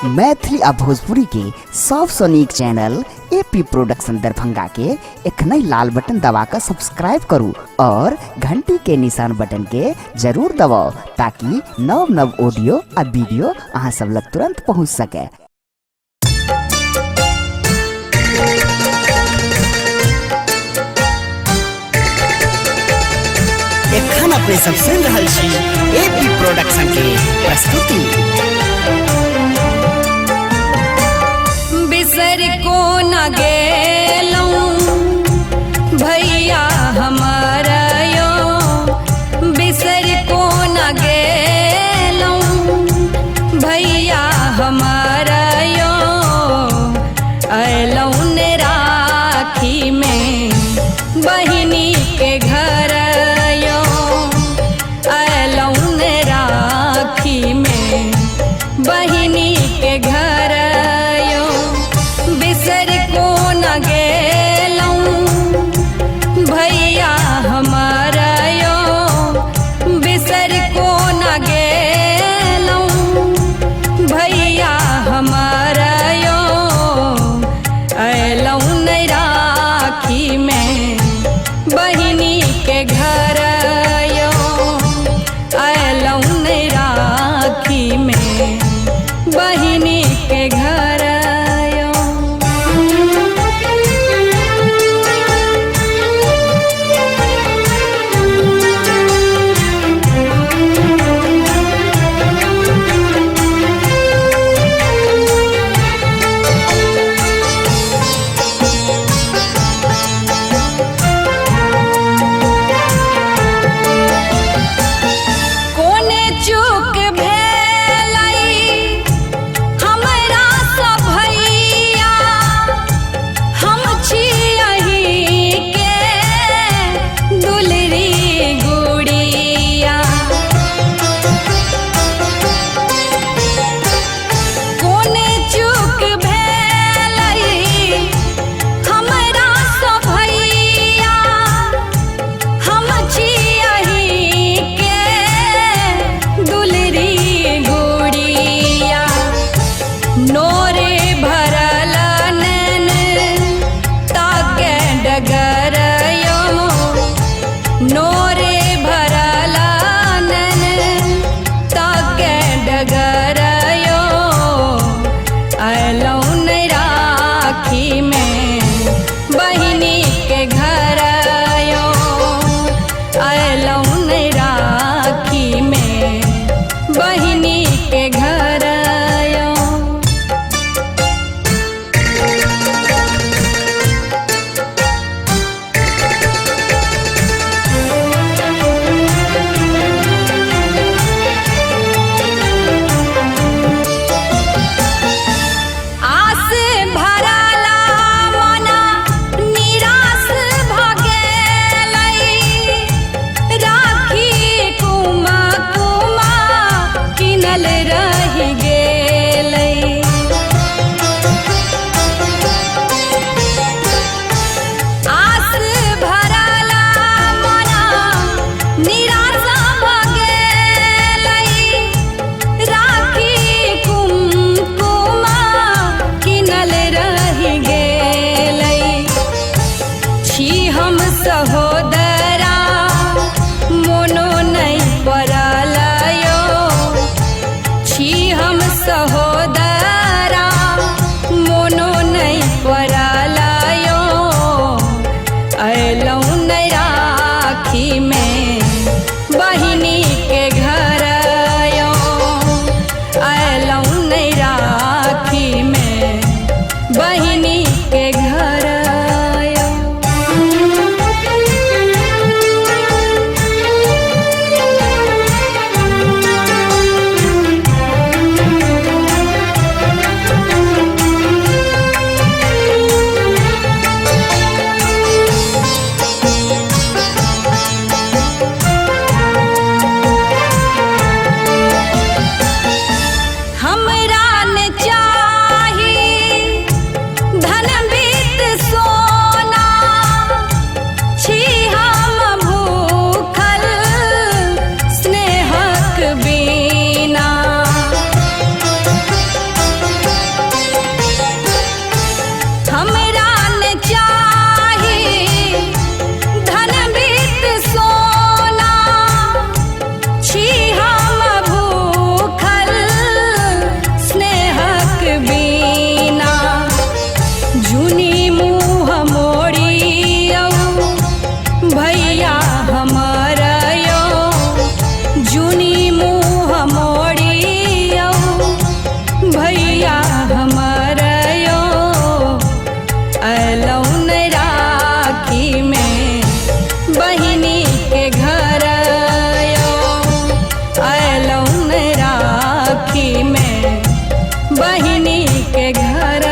मैथिली आ भोजपुरी के सबसे नीक चैनल एपी प्रोडक्शन दरभंगा के एखनई लाल बटन दबाकर सब्सक्राइब करू और घंटी के निशान बटन के जरूर दबाओ ताकि नव नव ऑडियो आ वीडियो अहाँ सब लग तुरंत पहुंच सके। एखन अपने सब सुन रहल छी एपी प्रोडक्शन के प्रस्तुति। बिसर को न गेलऊं भैया हमारा यो, बिसर को न गेलऊं भैया हमारा यो, अयलऊं ने राखी में बहिनी के घर यो, अयलऊं ने राखी में बहिनी के घर यो, बिसर को न गेलऊं भैया हमारा यो, बिसर को न गेलऊं भैया हमारा यो, अयलऊं ने राखी में बहिनी के घर यो, अयलऊं ने राखी में बहिनी के घर यो। कोने चूक भेलई हमरा सब भैया, हम छियही के दुलरी गुड़िया, कोने चूक भेलई हमरा सब भैया, हम छियही के दुलरी गुड़िया, नोरे भरल नैन ताके डगर यो, नोरे भरल नैन ताके डगर यो, अयलऊं ने राखी में बहिनी के घर यो, अयलऊं ने राखी में बहिनी के घर यो। आस भरला मना निराश भ गेलई, राखी कुमा कुमा किनल रहि गेलई, आस भरला मना निराश भ गेलई, राखी कुमकुमा किनल रहि गेलई, छी हम सहोदरा मोनो नहीं पड़ल यो, छी हम सहोदरा मोनो नहीं पड़ल यो, अयलऊं ने राखी में बहिनी के घर यो, अयलऊं ने राखी में बहिनी के घर यो। बहिनी के घर